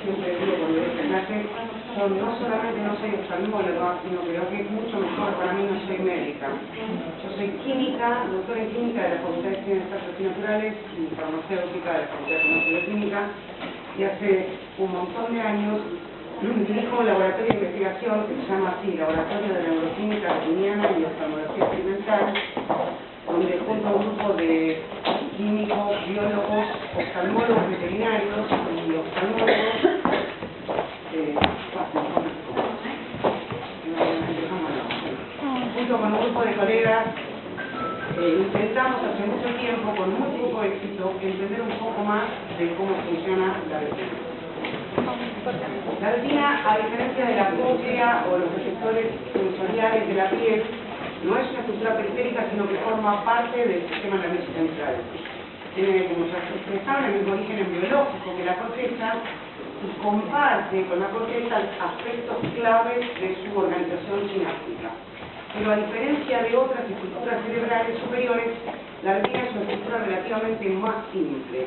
siempre digo cuando doy esta clase, son no solamente no soy oftalmóloga, sino que creo que es mucho mejor para mí, no soy médica. Yo soy química, doctora en química de la Facultad de Ciencias Naturales y farmacéutica de la Facultad de Farmacia y Química, y hace un montón de años dirijo un laboratorio de investigación que se llama así, Laboratorio de Neuroquímica Retiniana y Oftalmología Experimental, donde junto a un grupo de químicos, biólogos, oftalmólogos veterinarios y oftalmólogos, junto con un grupo de colegas, intentamos hace mucho tiempo, con muy poco éxito, entender un poco más de cómo funciona la retina. La retina, a diferencia de la cóclea o los receptores sensoriales de la piel, no es una estructura periférica, sino que forma parte del sistema nervioso central. Tiene, como ya se expresaron, el mismo origen biológico que la corteza y comparte con la corteza aspectos claves de su organización sináptica. Pero a diferencia de otras estructuras cerebrales superiores, la retina es una estructura relativamente más simple.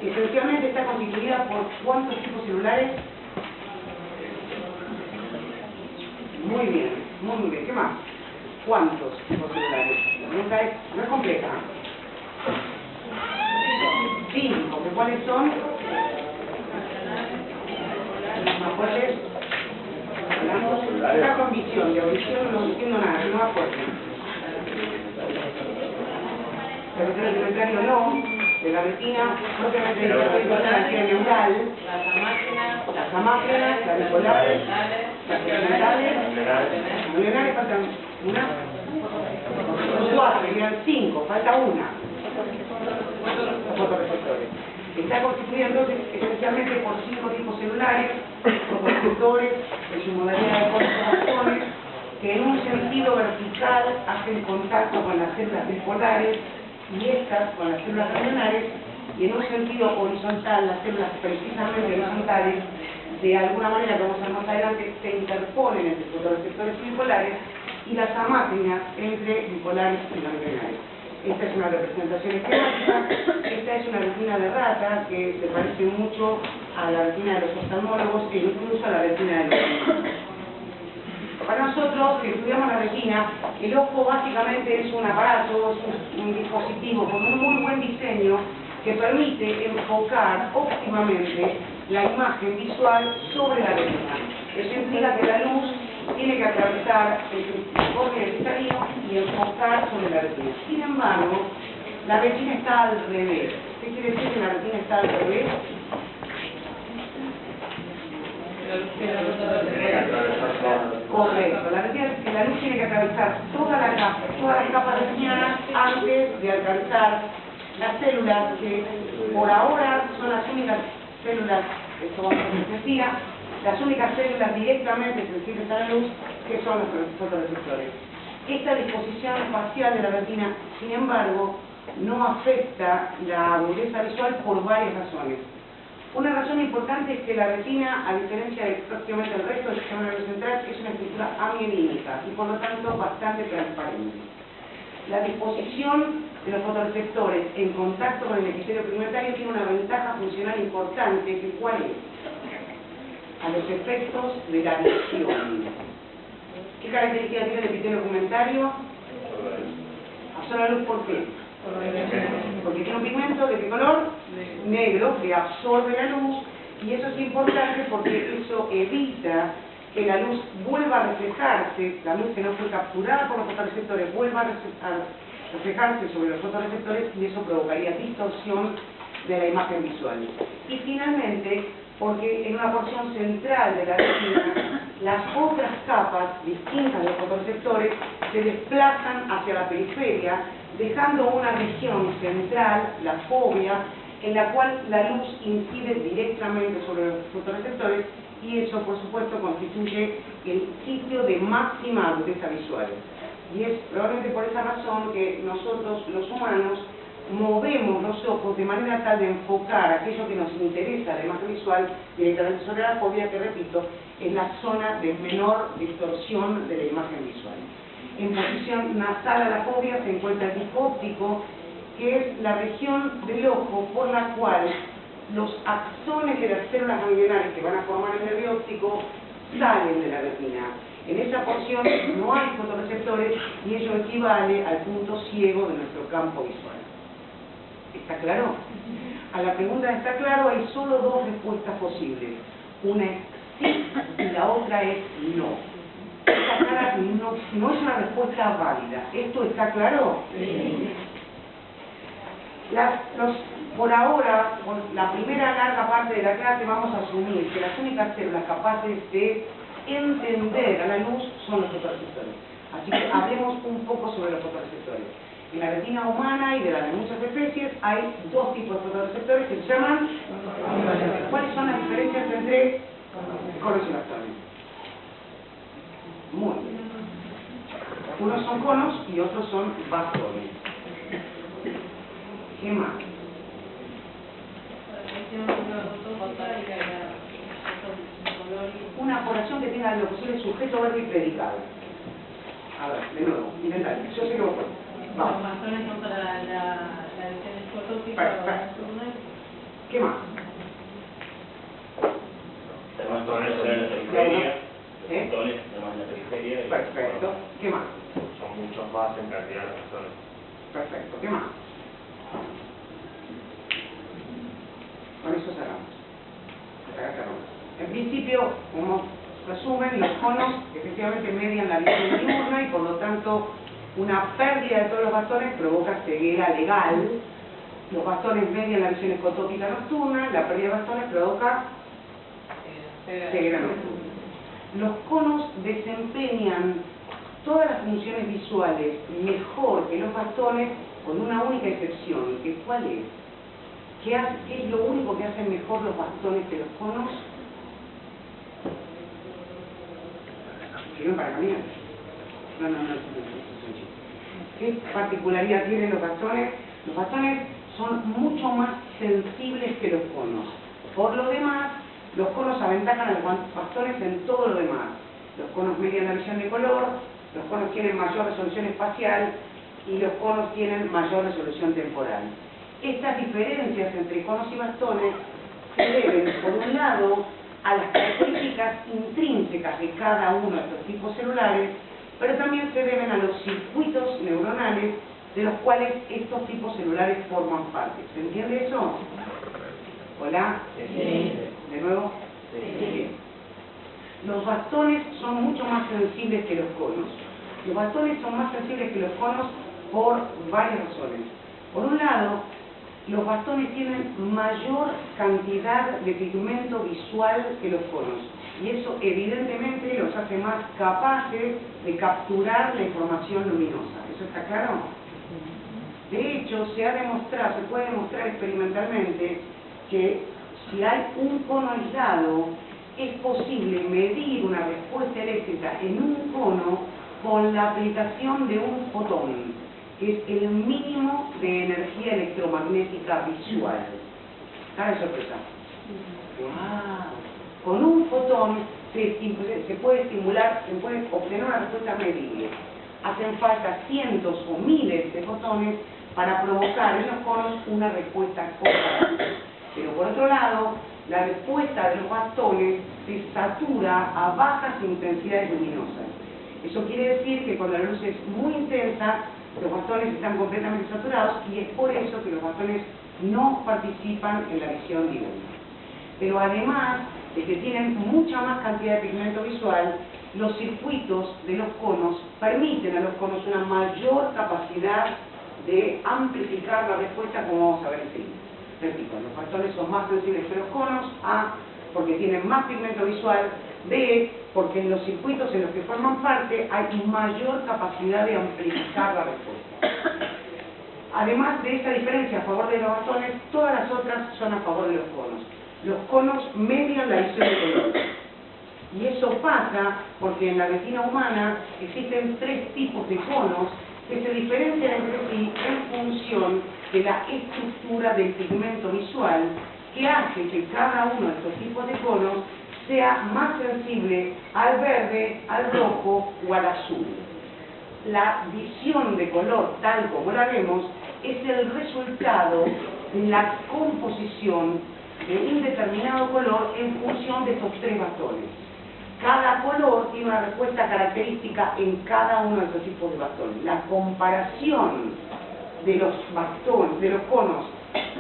Esencialmente está constituida por ¿cuántos tipos celulares? Muy bien, muy bien. ¿Qué más? ¿Cuántos tipos celulares? La pregunta es, no es compleja. 5. ¿Cuáles son? Más fuertes. Está con visión, de audición no entiendo nada, no aporta. El reglamentario no, de la retina, propiamente de la retina neural, las amácrenas, las bipolares, las segmentales, las lunares, faltan una, 4, serían 5, falta una. Fotorreceptores. Está constituida entonces esencialmente por 5 tipos celulares, fotorreceptores en su modalidad de conformaciones, que en un sentido vertical hacen contacto con las células bipolares y estas con las células ganglionares, y en un sentido horizontal, las células precisamente horizontales, de alguna manera, como vamos a ver más adelante, se interponen entre fotorreceptores y bipolares, y las amácrinas entre bipolares y ganglionares. Esta es una representación esquemática, esta es una retina de rata que se parece mucho a la retina de los oftalmólogos e incluso a la retina de los humanos. Para nosotros, que estudiamos la retina, el ojo básicamente es un aparato, es un dispositivo con un muy buen diseño que permite enfocar óptimamente la imagen visual sobre la retina. Eso implica que la luz tiene que atravesar el córnea cristalino y enfocar sobre la retina. Sin embargo, la retina está al revés. ¿Qué quiere decir que la retina está al revés? Correcto. La luz tiene que atravesar todas las capas retinianas antes de alcanzar las células que por ahora son las únicas células, esto vamos a decir, las únicas células directamente sensibles a la luz, que son los fotorreceptores. Esta disposición espacial de la retina, sin embargo, no afecta la agudeza visual por varias razones. Una razón importante es que la retina, a diferencia de prácticamente el resto del sistema nervioso central, es una estructura amielínica y por lo tanto bastante transparente. La disposición de los fotorreceptores en contacto con el epitelio pigmentario tiene una ventaja funcional importante, que ¿cuál es? A los efectos de la visión. ¿Qué característica tiene el epitelio pigmentario? Absorbe la luz, ¿por qué? Porque tiene un pigmento de qué color? Negro, que absorbe la luz, y eso es importante porque eso evita que la luz vuelva a reflejarse, la luz que no fue capturada por los fotorreceptores vuelva a reflejarse sobre los fotorreceptores, y eso provocaría distorsión de la imagen visual. Y finalmente, porque en una porción central de la retina, las otras capas distintas de los fotorreceptores se desplazan hacia la periferia, dejando una región central, la fovea, en la cual la luz incide directamente sobre los fotorreceptores, y eso, por supuesto, constituye el sitio de máxima agudeza visual. Y es probablemente por esa razón que nosotros, los humanos, movemos los ojos de manera tal de enfocar aquello que nos interesa, la imagen visual, directamente sobre la fovea, que repito, es la zona de menor distorsión de la imagen visual. En posición nasal a la fovea se encuentra el disco óptico, que es la región del ojo por la cual los axones de las células ganglionares que van a formar el nervio óptico salen de la retina. En esa porción no hay fotorreceptores y ello equivale al punto ciego de nuestro campo visual. ¿Está claro? A la pregunta ¿está claro? Hay solo dos respuestas posibles. Una es sí y la otra es no. Está clara, no es una respuesta válida. ¿Esto está claro? Sí. Por ahora, con la primera larga parte de la clase, vamos a asumir que las únicas células capaces de entender a la luz son los fotorreceptores. Así que hablemos un poco sobre los fotorreceptores. En la retina humana y de las de muchas especies hay dos tipos de fotorreceptores que se llaman... ¿Cuáles son las diferencias entre conos y bastones? Muy bien. Unos son conos y otros son bastones. ¿Qué más? Una población que tenga lo posible sujeto, verbo y predicado. A ver, de nuevo, intentar. Yo sé que vos puedes. Los bastones son para la visión escotópica. Perfecto. ¿Qué más? Los bastones son en la periferia. ¿Eh? Los bastones además en la periferia. Perfecto. ¿Qué más? Son muchos más en cantidad de bastones. Perfecto. ¿Qué más? Con eso cerramos. En principio, como resumen, los conos efectivamente median la visión diurna y por lo tanto una pérdida de todos los bastones provoca ceguera legal. Los bastones median la visión escotópica nocturna, la pérdida de bastones provoca ceguera nocturna. Los conos desempeñan todas las funciones visuales mejor que los bastones con una única excepción, que ¿cuál es? ¿Qué es lo único que hacen mejor los bastones que los conos? ¿Sirven para caminar? No. ¿Qué particularidad tienen los bastones? Los bastones son mucho más sensibles que los conos. Por lo demás, los conos aventajan a los bastones en todo lo demás. Los conos median la visión de color, los conos tienen mayor resolución espacial y los conos tienen mayor resolución temporal. Estas diferencias entre conos y bastones se deben, por un lado, a las características intrínsecas de cada uno de estos tipos celulares, pero también se deben a los circuitos neuronales de los cuales estos tipos celulares forman parte. ¿Se entiende eso? ¿Hola? Sí. ¿De nuevo? Sí. Los bastones son mucho más sensibles que los conos. Los bastones son más sensibles que los conos por varias razones. Por un lado, los bastones tienen mayor cantidad de pigmento visual que los conos y eso evidentemente los hace más capaces de capturar la información luminosa. ¿Eso está claro? De hecho, se puede demostrar experimentalmente que si hay un cono aislado, es posible medir una respuesta eléctrica en un cono con la aplicación de un fotón, que es el mínimo de energía electromagnética visual. ¿Está de sorpresa? ¡Wow! Con un fotón se puede obtener una respuesta medible. Hacen falta cientos o miles de fotones para provocar en los conos una respuesta correcta. Pero por otro lado, la respuesta de los bastones se satura a bajas intensidades luminosas. Eso quiere decir que cuando la luz es muy intensa, los bastones están completamente saturados y es por eso que los bastones no participan en la visión diurna. Pero además de que tienen mucha más cantidad de pigmento visual, los circuitos de los conos permiten a los conos una mayor capacidad de amplificar la respuesta, como vamos a ver enseguida. Repito, los bastones son más sensibles que los conos, A, porque tienen más pigmento visual, B, porque en los circuitos en los que forman parte hay mayor capacidad de amplificar la respuesta. Además de esta diferencia a favor de los bastones, todas las otras son a favor de los conos. Los conos median la visión de color. Y eso pasa porque en la retina humana existen tres tipos de conos que se diferencian entre sí en función de la estructura del pigmento visual que hace que cada uno de estos tipos de conos sea más sensible al verde, al rojo o al azul. La visión de color, tal como la vemos, es el resultado de la composición de un determinado color en función de estos tres bastones. Cada color tiene una respuesta característica en cada uno de estos tipos de bastones. La comparación de los bastones, de los conos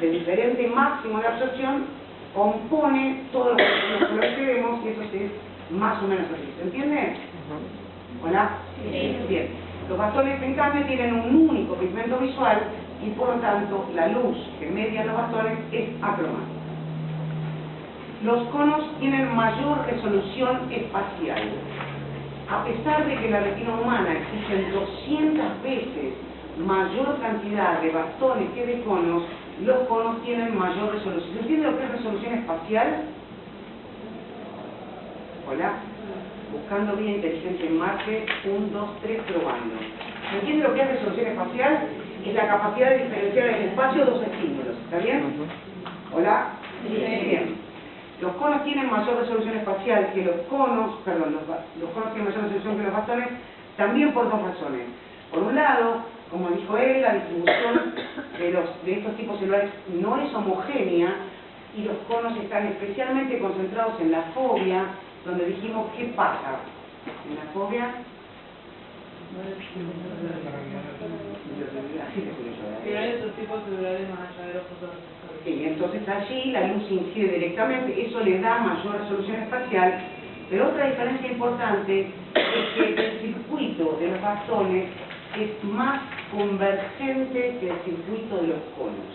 de diferente máximo de absorción, compone todo lo que vemos y eso es más o menos así. ¿Se entiende? ¿Hola? Sí. Bien. Los bastones, en cambio, tienen un único pigmento visual y, por lo tanto, la luz que media los bastones es acromática. Los conos tienen mayor resolución espacial. A pesar de que en la retina humana existen 200 veces mayor cantidad de bastones que de conos, los conos tienen mayor resolución. ¿Se entiende lo que es resolución espacial? Hola. Buscando vida inteligente en Marte, 1, 2, 3, probando. ¿Se entiende lo que es resolución espacial? Es la capacidad de diferenciar en el espacio dos estímulos. ¿Está bien? ¿Hola? Sí. Bien. Los conos tienen mayor resolución espacial que los conos, perdón, los conos tienen mayor resolución que los bastones, también por dos razones. Por un lado, como dijo él, la distribución de estos tipos celulares no es homogénea y los conos están especialmente concentrados en la fobia, donde dijimos, ¿qué pasa? En la fobia... Si hay otros tipos celulares más allá de los fotones. Sí, entonces allí la luz incide directamente, eso le da mayor resolución espacial, pero otra diferencia importante es que el circuito de los bastones es más convergente que el circuito de los conos.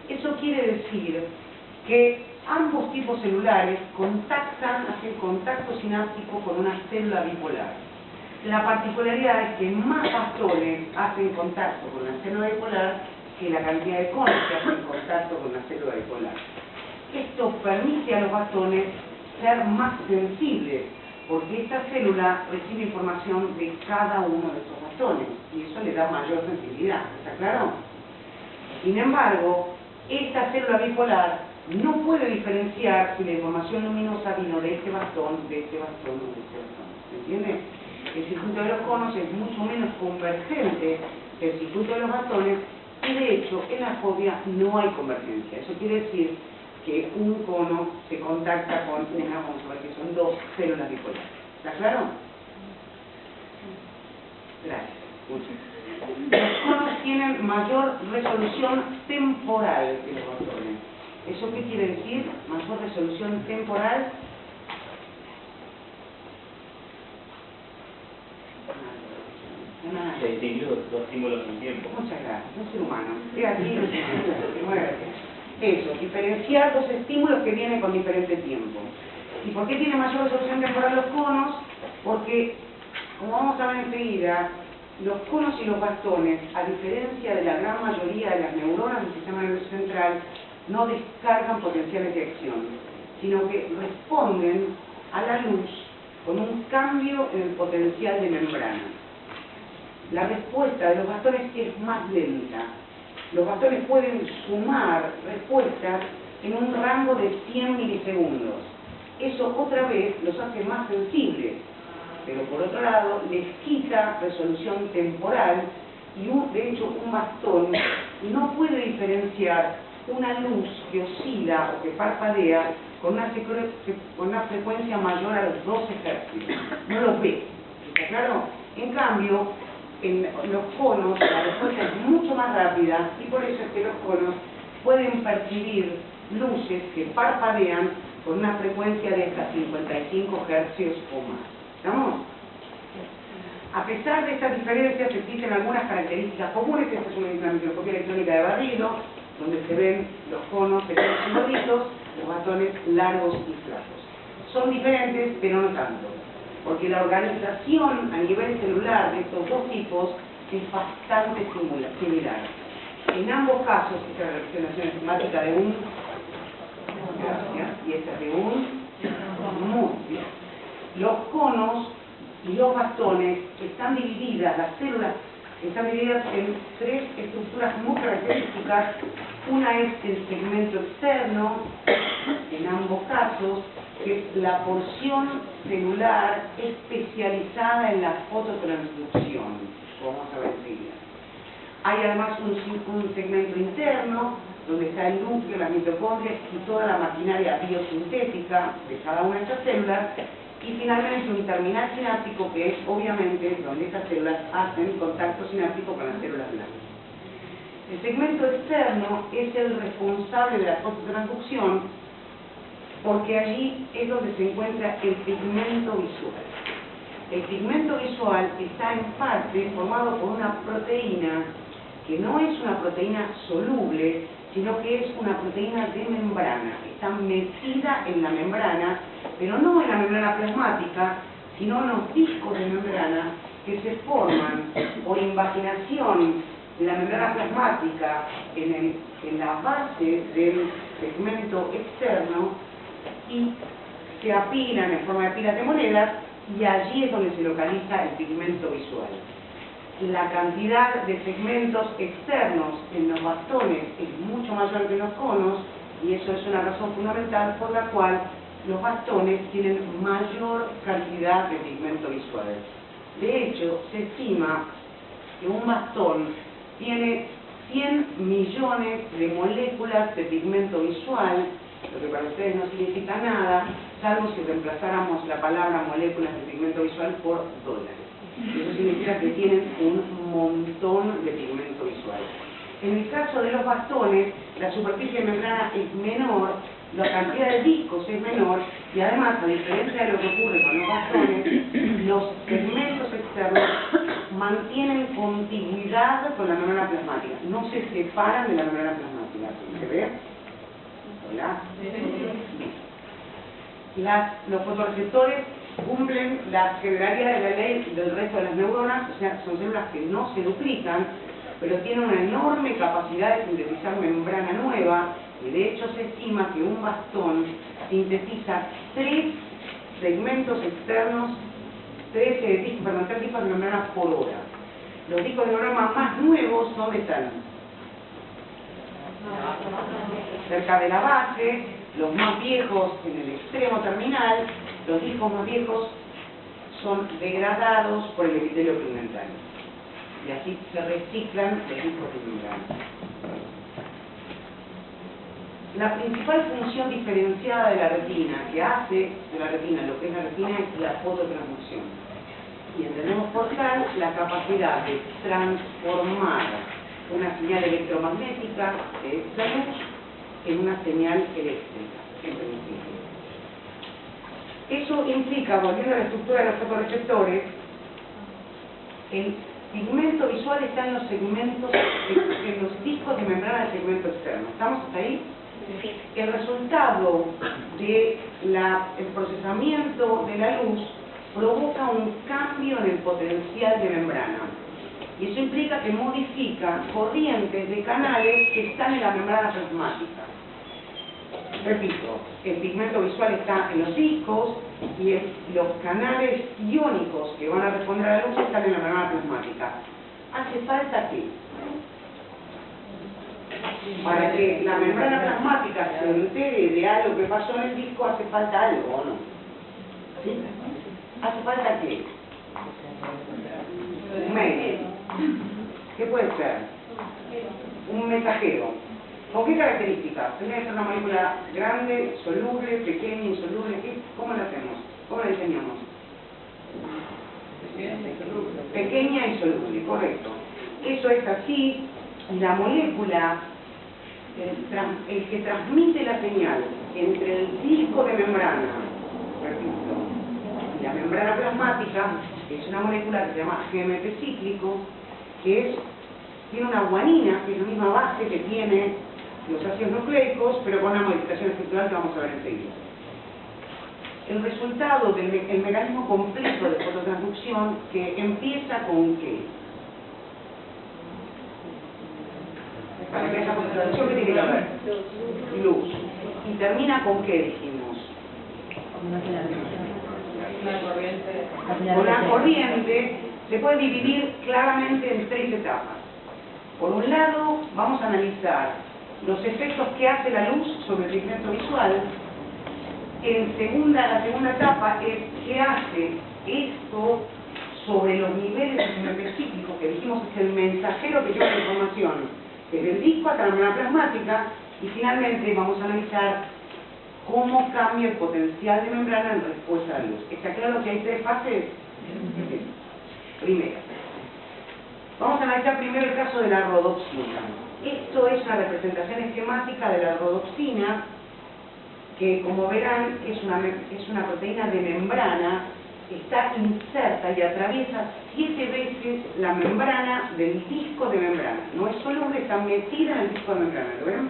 Eso quiere decir que ambos tipos celulares hacen contacto sináptico con una célula bipolar. La particularidad es que más bastones hacen contacto con la célula bipolar que la cantidad de conos que hacen contacto con la célula bipolar. Esto permite a los bastones ser más sensibles, porque esta célula recibe información de cada uno de estos bastones, y eso le da mayor sensibilidad. ¿Está claro? Sin embargo, esta célula bipolar no puede diferenciar si la información luminosa vino de este bastón, de este bastón o de este bastón. ¿Se entiende? El circuito de los conos es mucho menos convergente que el circuito de los bastones y de hecho en la fobia no hay convergencia. Eso quiere decir que un cono se contacta con una, vamos a ver que son dos células bipolares. ¿Está claro? Gracias. Los conos tienen mayor resolución temporal que los bastones. ¿Eso qué quiere decir? Mayor resolución temporal. Se distingue dos estímulos en tiempo. Muchas gracias, un ser humano. Es así, muévete. Eso, diferenciar dos estímulos que vienen con diferente tiempo. ¿Y por qué tiene mayor resolución temporal los conos? Porque, como vamos a ver enseguida, los conos y los bastones, a diferencia de la gran mayoría de las neuronas del sistema nervioso central, no descargan potenciales de acción, sino que responden a la luz con un cambio en el potencial de membrana. La respuesta de los bastones es más lenta. Los bastones pueden sumar respuestas en un rango de 100 milisegundos. Eso otra vez los hace más sensibles, pero por otro lado les quita resolución temporal y de hecho un bastón no puede diferenciar una luz que oscila o que parpadea con una frecuencia mayor a los 12 Hz. No lo ve. ¿Está claro? En cambio, en los conos la respuesta es mucho más rápida y por eso es que los conos pueden percibir luces que parpadean con una frecuencia de hasta 55 Hz o más. ¿Estamos? A pesar de estas diferencias existen algunas características comunes. Esta es una microscopía electrónica de barrido, donde se ven los conos pequeños y gorditos, los bastones largos y flacos. Son diferentes, pero no tanto, porque la organización a nivel celular de estos dos tipos es bastante similar. En ambos casos, esta es la representación esquemática de un, gracias, y esta es de un, muy bien. Los conos y los bastones están divididas, las células están divididas en tres estructuras muy características. Una es el segmento externo, en ambos casos, que es la porción celular especializada en la fototransducción, como vamos a ver enseguida. Hay además un segmento interno, donde está el núcleo, las mitocondrias y toda la maquinaria biosintética de cada una de estas células, y finalmente un terminal sináptico, que es obviamente donde estas células hacen contacto sináptico con las células blancas. El segmento externo es el responsable de la fototransducción, porque allí es donde se encuentra el pigmento visual. El pigmento visual está en parte formado por una proteína que no es una proteína soluble, sino que es una proteína de membrana. Está metida en la membrana, pero no en la membrana plasmática, sino en los discos de membrana que se forman por invaginación de la membrana plasmática en la base del segmento externo, y se apilan en forma de pilas de monedas, y allí es donde se localiza el pigmento visual. La cantidad de segmentos externos en los bastones es mucho mayor que en los conos, y eso es una razón fundamental por la cual los bastones tienen mayor cantidad de pigmento visual. De hecho, se estima que un bastón tiene 100 millones de moléculas de pigmento visual, lo que para ustedes no significa nada, salvo si reemplazáramos la palabra moléculas de pigmento visual por dólares. Eso significa que tienen un montón de pigmento visual. En el caso de los bastones, la superficie de membrana es menor, la cantidad de discos es menor, y además, a diferencia de lo que ocurre con los bastones, los segmentos externos mantienen contigüidad con la membrana plasmática, no se separan de la membrana plasmática. ¿Se ve? ¿Hola? Los fotorreceptores cumplen la generalidad de la ley del resto de las neuronas, o sea, son células que no se duplican, pero tienen una enorme capacidad de sintetizar membrana nueva, y de hecho se estima que un bastón sintetiza 3 segmentos externos, 3 discos de membrana por hora. Los discos de membrana más nuevos, ¿dónde están? Cerca de la base, los más viejos en el extremo terminal. Los discos más viejos son degradados por el epitelio pigmental, y así se reciclan los discos de membrana. La principal función diferenciada de la retina, que hace de la retina lo que es la retina, es la fototransducción. Y entendemos por tal la capacidad de transformar una señal electromagnética de esta luz en una señal eléctrica, en principio. Eso implica, volviendo a la estructura de los fotorreceptores, el pigmento visual está en los segmentos, en los discos de membrana del segmento externo. ¿Estamos hasta ahí? Sí. El resultado del procesamiento de la luz provoca un cambio en el potencial de membrana. Y eso implica que modifica corrientes de canales que están en la membrana plasmática. Repito, el pigmento visual está en los discos, y los canales iónicos que van a responder a la luz están en la membrana plasmática. ¿Hace falta qué? Para que la membrana plasmática se entere de algo que pasó en el disco, hace falta algo, ¿o no? ¿Sí? ¿Hace falta qué? Un medio. ¿Qué puede ser? Un mensajero. ¿Con qué características? Tiene que ser una molécula grande, soluble, pequeña, insoluble. ¿Cómo la hacemos? ¿Cómo la diseñamos? Pequeña y soluble, correcto. Eso es así. La molécula, el que transmite la señal entre el disco de membrana, repito, y la membrana plasmática, es una molécula que se llama GMP cíclico, que tiene una guanina, que es la misma base que tiene los ácidos nucleicos, pero con una modificación estructural que vamos a ver enseguida. El resultado del mecanismo completo de fototransducción, que empieza con ¿qué? Para que haya fototransducción, ¿qué tiene que haber? Luz. ¿Y termina con qué, dijimos? Con la corriente se puede dividir claramente en 3 etapas. Por un lado, vamos a analizar los efectos que hace la luz sobre el pigmento visual. La segunda etapa es qué hace esto sobre los niveles de GMP cíclico, que dijimos es el mensajero que lleva la información desde el disco hasta la membrana plasmática, y finalmente vamos a analizar cómo cambia el potencial de membrana en respuesta a la luz. ¿Está claro que hay tres fases? Primero, vamos a analizar primero el caso de la rodopsina. Esto es una representación esquemática de la rodopsina, que como verán es una proteína de membrana, está inserta y atraviesa 7 veces la membrana del disco de membrana. No es soluble, está metida en el disco de membrana, ¿lo ven?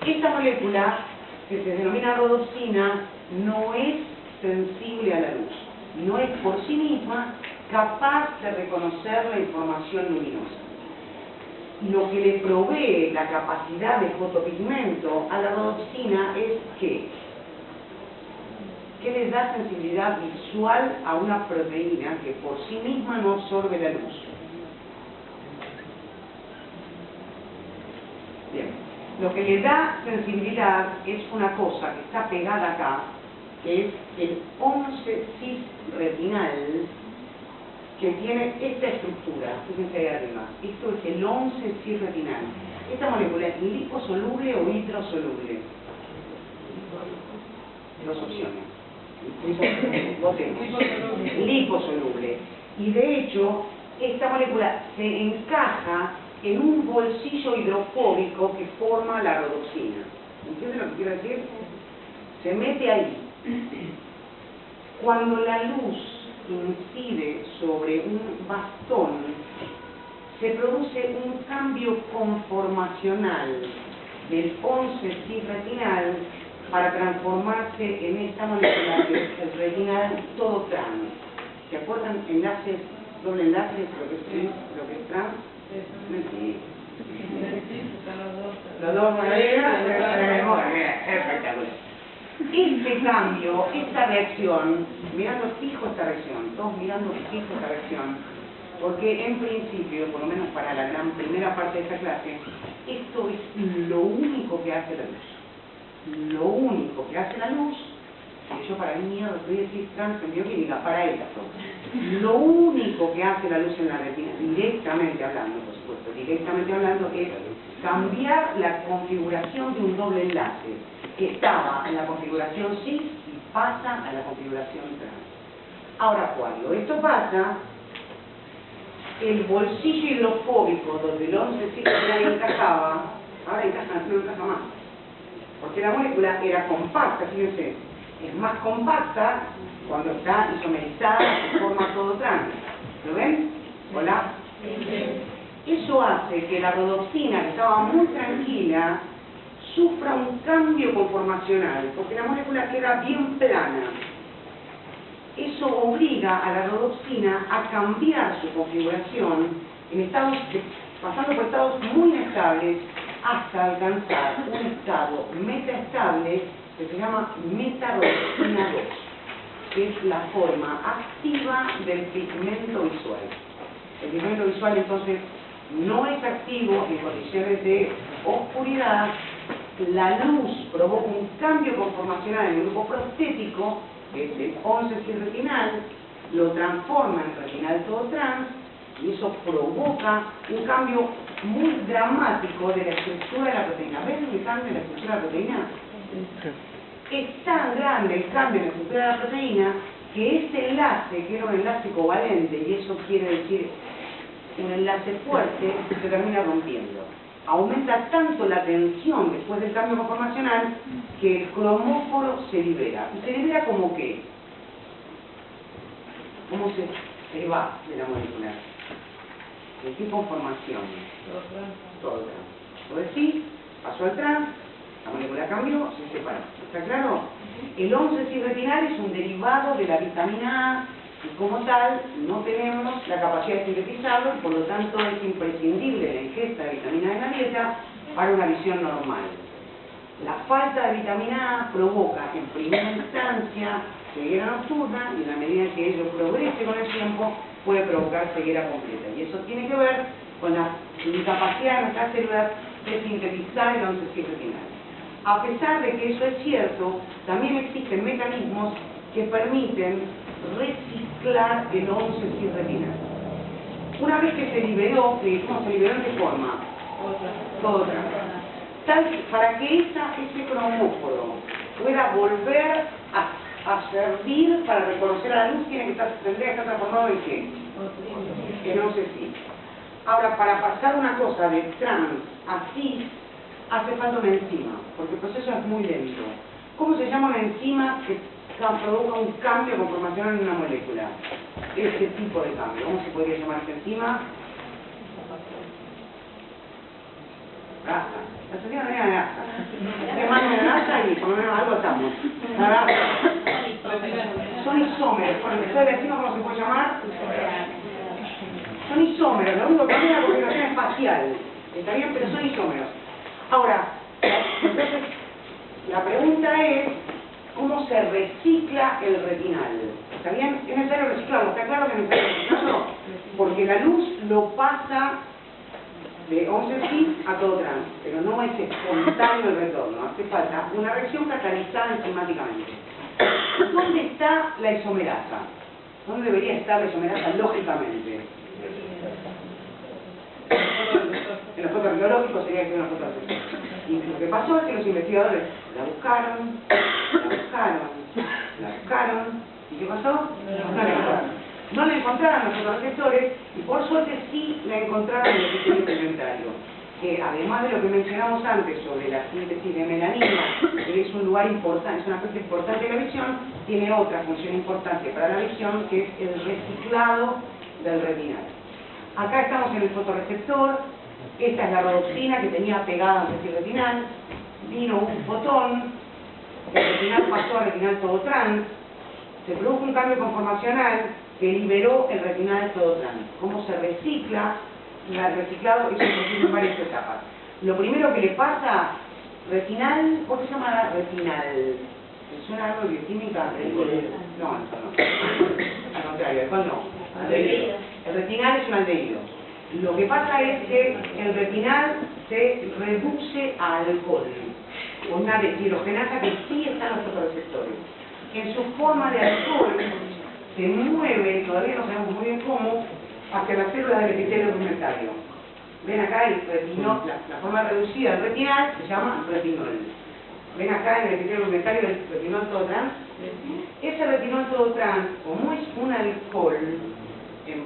Esta molécula, que se denomina rodopsina, no es sensible a la luz, no es por sí misma capaz de reconocer la información luminosa. Y lo que le provee la capacidad de fotopigmento a la rodopsina es ¿qué? ¿Qué le da sensibilidad visual a una proteína que por sí misma no absorbe la luz? Bien, lo que le da sensibilidad es una cosa que está pegada acá, que es el 11-cis retinal, que tiene esta estructura, fíjense ahí arriba. Esto es el 11-cis retinal. Esta molécula es liposoluble o hidrosoluble. Dos opciones. Votemos. Liposoluble. Y de hecho, esta molécula se encaja en un bolsillo hidrofóbico que forma la rodopsina. ¿Entienden lo que quiero decir? Se mete ahí. Cuando la luz incide sobre un bastón, se produce un cambio conformacional del 11-cis retinal para transformarse en esta molécula que es el retinal todo trans. ¿Se acuerdan? Enlaces, doble enlaces, lo que es trans. Los dos moléculas, espectacular. Este cambio, esta reacción, mirando fijo esta reacción, todos mirando fijo esta reacción, porque en principio, por lo menos para la primera parte de esta clase, esto es lo único que hace la luz. Lo único que hace la luz, que yo para mí lo estoy diciendo transcendiónica para ella. Lo único que hace la luz en la retina, directamente hablando, por supuesto, directamente hablando, es cambiar la configuración de un doble enlace que estaba en la configuración cis y pasa a la configuración trans. Ahora, cuando esto pasa, el bolsillo hidrofóbico donde el 11-cis encajaba, ahora no encaja más. Porque la molécula era compacta, fíjense, es más compacta cuando está isomerizada, se forma todo trans. ¿Lo ven? ¿Hola? Eso hace que la rodopsina, que estaba muy tranquila, sufra un cambio conformacional, porque la molécula queda bien plana. Eso obliga a la rodopsina a cambiar su configuración en estados pasando por estados muy inestables hasta alcanzar un estado metaestable que se llama metarodopsina 2, que es la forma activa del pigmento visual. El pigmento visual entonces no es activo en condiciones de oscuridad. La luz provoca un cambio conformacional en el grupo prostético, que es el 11-cis retinal, lo transforma en retinal todo trans, y eso provoca un cambio muy dramático de la estructura de la proteína. ¿Ven el cambio de la estructura de la proteína? Es tan grande el cambio en la estructura de la proteína que ese enlace, que era un enlace covalente, y eso quiere decir un enlace fuerte, se termina rompiendo. Aumenta tanto la tensión después del cambio conformacional que el cromóforo se libera. ¿Y se libera como qué? ¿Cómo se va de la molécula? ¿De qué conformación? Todo trans. Todo sí, pasó al trans, la molécula cambió, se separó. ¿Está claro? El 11-cis retinal es un derivado de la vitamina A, y como tal no tenemos la capacidad de sintetizarlo y por lo tanto es imprescindible la ingesta de vitamina A en la dieta para una visión normal. La falta de vitamina A provoca en primera instancia ceguera nocturna y en la medida que ello progrese con el tiempo puede provocar ceguera completa. Y eso tiene que ver con la incapacidad de nuestras células de sintetizar el 11-cis retinal. A pesar de que eso es cierto, también existen mecanismos que permiten reciclar el 11-cis retinal. Una vez que se liberó, ¿cómo se liberó? ¿En qué forma? todo trans. Para que ese cromóforo pueda volver a servir para reconocer a la luz, tendría que estar transformado en qué? En no sé si. Ahora, para pasar una cosa de trans a cis, hace falta una enzima, porque el proceso es muy lento. ¿Cómo se llama una enzima que provoca un cambio conformacional en una molécula? Ese tipo de cambio. ¿Cómo se podría llamar esa enzima? Grasa. La enzima no era grasa. Le mando una grasa y por lo menos algo estamos. Son isómeros. Bueno, ¿ustedes decimos cómo se puede llamar? Son isómeros. Lo único que cambia es la configuración espacial. Está bien, pero son isómeros. Ahora, entonces, la pregunta es, ¿cómo se recicla el retinal? ¿Está bien? ¿Es necesario reciclarlo? ¿Está claro que es necesario reciclarlo? Porque la luz lo pasa de 11 cis a todo trans, pero no es espontáneo el retorno, hace falta una reacción catalizada enzimáticamente. ¿Dónde está la isomerasa? ¿Dónde debería estar la isomerasa lógicamente? En los fotorreológicos sería que una fotorreológica. Y lo que pasó es que los investigadores la buscaron, ¿y qué pasó? No la encontraron. No la encontraron los fotorreceptores y por suerte sí la encontraron en el epitelio pigmentario, que además de lo que mencionamos antes sobre la síntesis de melanina, que es un lugar importante, es una parte importante de la visión, tiene otra función importante para la visión, que es el reciclado del retinal. Acá estamos en el fotorreceptor, esta es la rhodopsina que tenía pegada a el retinal, vino un fotón, el retinal pasó a retinal todo trans, se produjo un cambio conformacional que liberó el retinal todo trans. ¿Cómo se recicla? El reciclado es un proceso en varias etapas. Lo primero que le pasa, retinal, ¿por qué se llama retinal? ¿Le suena algo de bioquímica? No, al contrario, alcohol no. Aldehído. El retinal es un aldehído. Lo que pasa es que el retinal se reduce a alcohol, con una deshidrogenasa que sí está en los fotorreceptores. En su forma de alcohol se mueve, todavía no sabemos muy bien cómo, hacia las células del epitelio pigmentario. Ven acá el retinol, la forma reducida del retinal se llama retinol. Ven acá en el epitelio pigmentario el retinol todo trans. Ese retinol todo trans, como es un alcohol en